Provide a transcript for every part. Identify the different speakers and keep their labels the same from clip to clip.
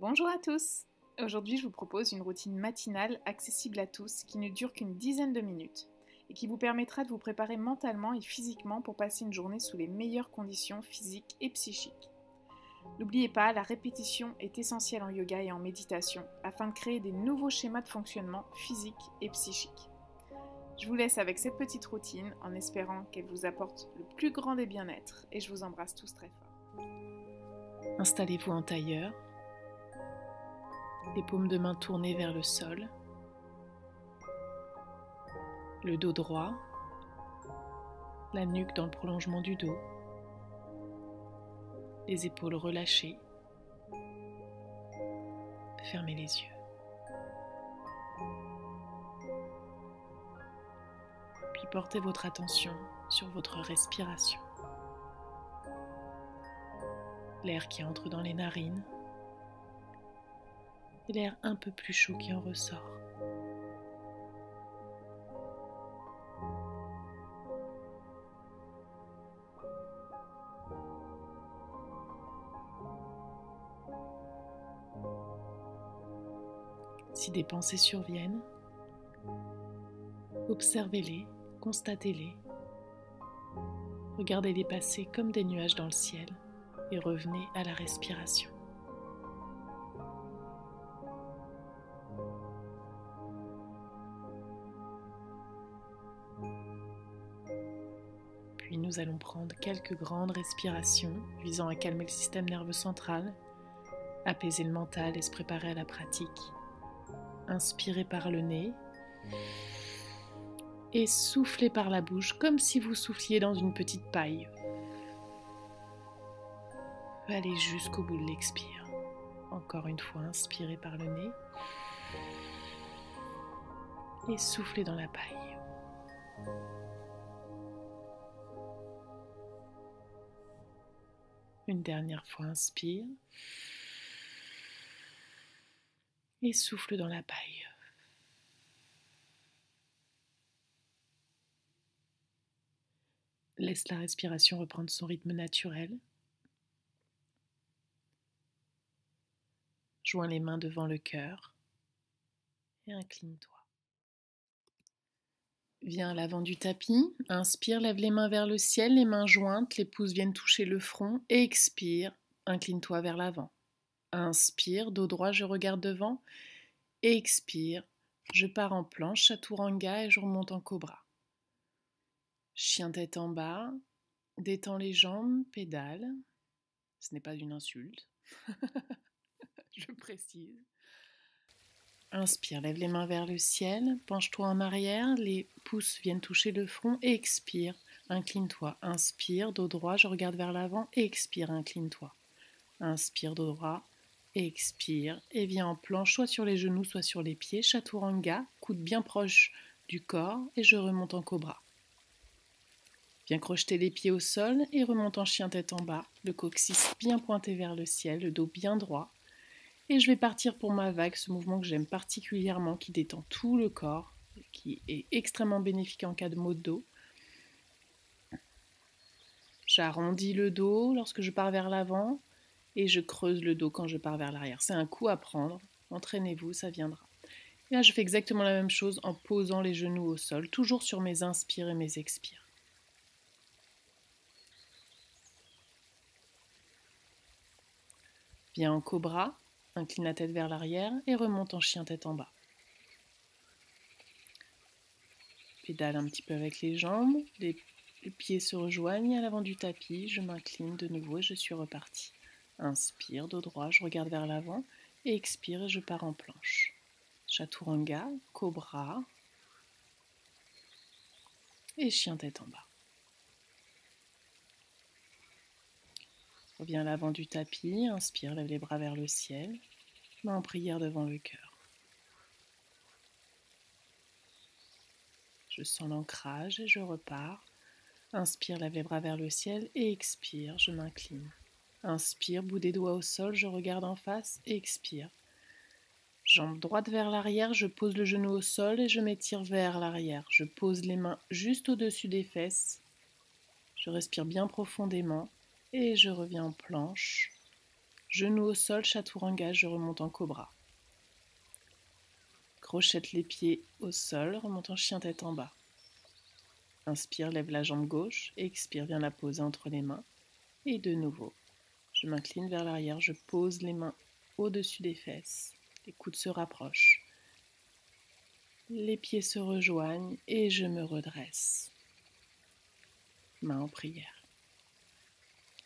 Speaker 1: Bonjour à tous! Aujourd'hui, je vous propose une routine matinale accessible à tous qui ne dure qu'une dizaine de minutes et qui vous permettra de vous préparer mentalement et physiquement pour passer une journée sous les meilleures conditions physiques et psychiques. N'oubliez pas, la répétition est essentielle en yoga et en méditation afin de créer des nouveaux schémas de fonctionnement physique et psychique. Je vous laisse avec cette petite routine en espérant qu'elle vous apporte le plus grand des bien-être et je vous embrasse tous très fort.
Speaker 2: Installez-vous en tailleur, les paumes de main tournées vers le sol, le dos droit, la nuque dans le prolongement du dos, les épaules relâchées. Fermez les yeux. Puis portez votre attention sur votre respiration. L'air qui entre dans les narines et l'air un peu plus chaud qui en ressort. Si des pensées surviennent, observez-les, constatez-les. Regardez-les passer comme des nuages dans le ciel et revenez à la respiration. Puis nous allons prendre quelques grandes respirations visant à calmer le système nerveux central, apaiser le mental et se préparer à la pratique. Inspirez par le nez et soufflez par la bouche comme si vous souffliez dans une petite paille. Allez jusqu'au bout de l'expire. Encore une fois, inspirez par le nez et soufflez dans la paille. Une dernière fois, inspire et souffle dans la paille. Laisse la respiration reprendre son rythme naturel. Joins les mains devant le cœur et incline-toi. Viens à l'avant du tapis, inspire, lève les mains vers le ciel, les mains jointes, les pouces viennent toucher le front, expire, incline-toi vers l'avant. Inspire, dos droit, je regarde devant, expire, je pars en planche, chaturanga et je remonte en cobra. Chien tête en bas, détends les jambes, pédale, ce n'est pas une insulte, je précise. Inspire, lève les mains vers le ciel, penche-toi en arrière, les pouces viennent toucher le front, expire, incline-toi. Inspire, dos droit, je regarde vers l'avant, expire, incline-toi. Inspire, dos droit, expire, et viens en planche, soit sur les genoux, soit sur les pieds, chaturanga, coude bien proche du corps, et je remonte en cobra. Viens crocheter les pieds au sol et remonte en chien tête en bas, le coccyx bien pointé vers le ciel, le dos bien droit. Et je vais partir pour ma vague, ce mouvement que j'aime particulièrement, qui détend tout le corps, qui est extrêmement bénéfique en cas de maux de dos. J'arrondis le dos lorsque je pars vers l'avant et je creuse le dos quand je pars vers l'arrière. C'est un coup à prendre, entraînez-vous, ça viendra. Et là, je fais exactement la même chose en posant les genoux au sol, toujours sur mes inspires et mes expires. Viens en cobra, incline la tête vers l'arrière et remonte en chien tête en bas. Pédale un petit peu avec les jambes, les pieds se rejoignent à l'avant du tapis, je m'incline de nouveau et je suis repartie. Inspire, dos droit, je regarde vers l'avant et expire et je pars en planche. Chaturanga, cobra et chien tête en bas. Reviens à l'avant du tapis, inspire, lève les bras vers le ciel, main en prière devant le cœur. Je sens l'ancrage et je repars. Inspire, lève les bras vers le ciel et expire, je m'incline. Inspire, bout des doigts au sol, je regarde en face et expire. Jambe droite vers l'arrière, je pose le genou au sol et je m'étire vers l'arrière. Je pose les mains juste au-dessus des fesses. Je respire bien profondément et je reviens en planche. Genou au sol, chaturanga, je remonte en cobra. Crochette les pieds au sol, remonte en chien tête en bas. Inspire, lève la jambe gauche, expire, viens la poser entre les mains. Et de nouveau, je m'incline vers l'arrière, je pose les mains au-dessus des fesses. Les coudes se rapprochent. Les pieds se rejoignent et je me redresse. Main en prière.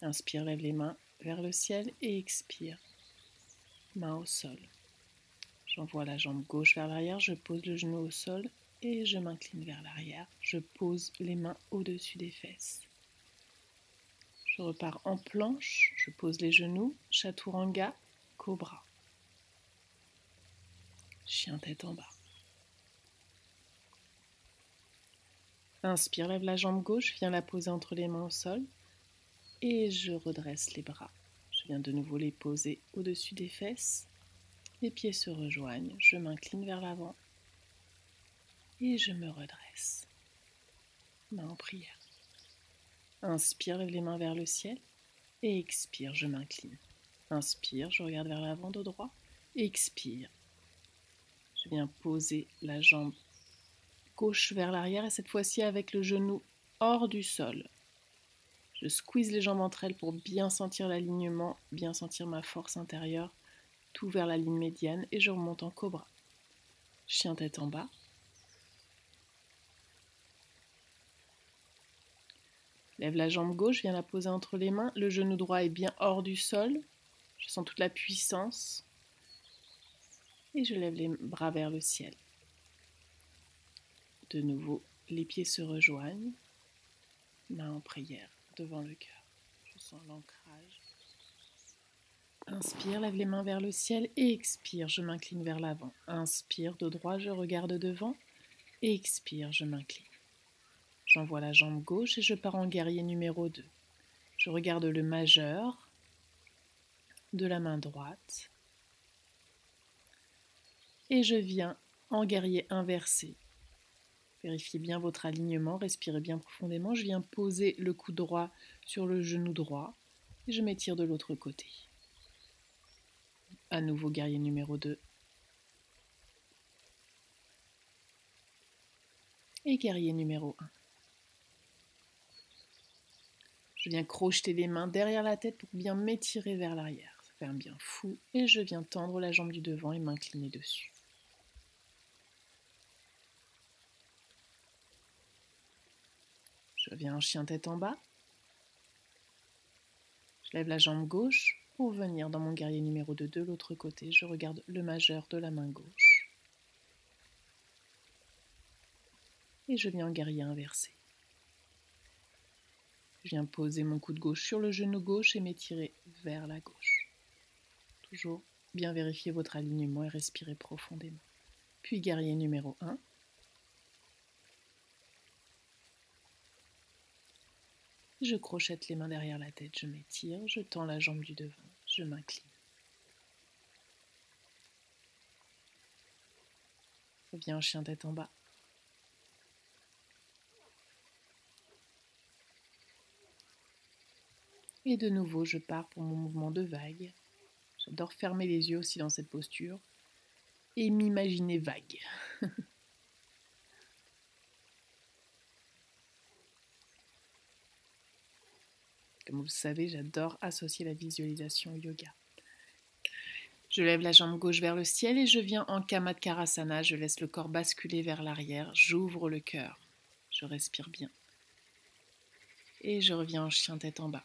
Speaker 2: Inspire, lève les mains vers le ciel et expire. Main au sol. J'envoie la jambe gauche vers l'arrière, je pose le genou au sol et je m'incline vers l'arrière. Je pose les mains au-dessus des fesses. Je repars en planche, je pose les genoux, chaturanga, cobra. Chien tête en bas. Inspire, lève la jambe gauche, viens la poser entre les mains au sol et je redresse les bras. Je viens de nouveau les poser au-dessus des fesses. Les pieds se rejoignent, je m'incline vers l'avant et je me redresse. Main en prière. Inspire, lève les mains vers le ciel et expire, je m'incline. Inspire, je regarde vers l'avant, dos droit. Expire. Je viens poser la jambe gauche vers l'arrière et cette fois-ci avec le genou hors du sol. Je squeeze les jambes entre elles pour bien sentir l'alignement, bien sentir ma force intérieure, tout vers la ligne médiane et je remonte en cobra. Chien tête en bas. Lève la jambe gauche, viens la poser entre les mains. Le genou droit est bien hors du sol. Je sens toute la puissance. Et je lève les bras vers le ciel. De nouveau, les pieds se rejoignent. Main en prière devant le cœur. Je sens l'ancrage. Inspire, lève les mains vers le ciel et expire, je m'incline vers l'avant. Inspire, dos droit, je regarde devant. Et expire, je m'incline. J'envoie la jambe gauche et je pars en guerrier numéro 2. Je regarde le majeur de la main droite. Et je viens en guerrier inversé. Vérifiez bien votre alignement, respirez bien profondément. Je viens poser le coude droit sur le genou droit et je m'étire de l'autre côté. À nouveau guerrier numéro 2. Et guerrier numéro 1. Je viens crocheter les mains derrière la tête pour bien m'étirer vers l'arrière. Ça fait un bien fou. Et je viens tendre la jambe du devant et m'incliner dessus. Je viens en chien tête en bas. Je lève la jambe gauche pour venir dans mon guerrier numéro 2 de l'autre côté. Je regarde le majeur de la main gauche. Et je viens en guerrier inversé. Je viens poser mon coude gauche sur le genou gauche et m'étirer vers la gauche. Toujours bien vérifier votre alignement et respirer profondément. Puis guerrier numéro 1. Je crochette les mains derrière la tête, je m'étire, je tends la jambe du devant, je m'incline. Je viens en chien tête en bas. Et de nouveau, je pars pour mon mouvement de vague. J'adore fermer les yeux aussi dans cette posture et m'imaginer vague. Comme vous le savez, j'adore associer la visualisation au yoga. Je lève la jambe gauche vers le ciel et je viens en Kamatkarasana. Je laisse le corps basculer vers l'arrière. J'ouvre le cœur. Je respire bien. Et je reviens en chien tête en bas.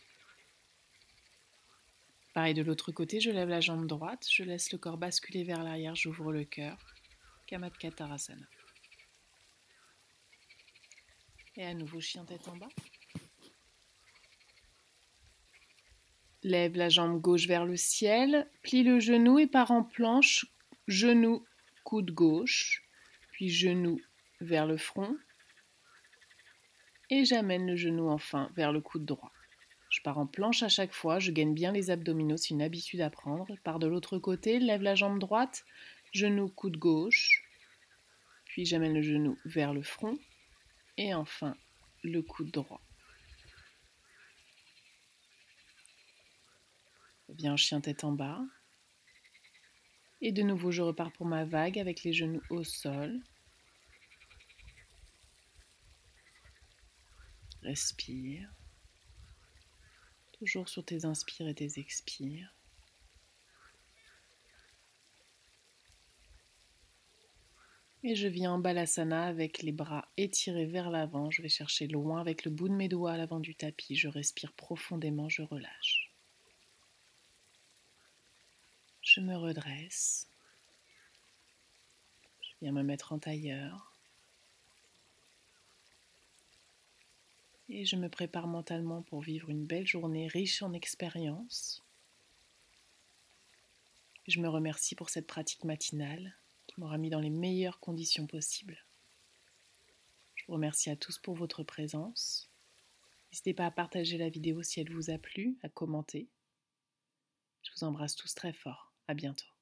Speaker 2: Pareil de l'autre côté, je lève la jambe droite. Je laisse le corps basculer vers l'arrière. J'ouvre le cœur. Kamatkarasana. Et à nouveau chien tête en bas. Lève la jambe gauche vers le ciel, plie le genou et part en planche, genou, coude gauche, puis genou vers le front. Et j'amène le genou enfin vers le coude droit. Je pars en planche à chaque fois, je gagne bien les abdominaux, c'est une habitude à prendre. Je pars de l'autre côté, lève la jambe droite, genou, coude gauche, puis j'amène le genou vers le front et enfin le coude droit. reviens en chien tête en bas. Et de nouveau, je repars pour ma vague avec les genoux au sol. Respire. Toujours sur tes inspires et tes expires. Et je viens en Balasana avec les bras étirés vers l'avant. Je vais chercher loin avec le bout de mes doigts à l'avant du tapis. Je respire profondément, je relâche. Je me redresse. Je viens me mettre en tailleur. Et je me prépare mentalement pour vivre une belle journée riche en expériences. Je me remercie pour cette pratique matinale qui m'aura mis dans les meilleures conditions possibles. Je vous remercie à tous pour votre présence. N'hésitez pas à partager la vidéo si elle vous a plu, à commenter. Je vous embrasse tous très fort. À bientôt.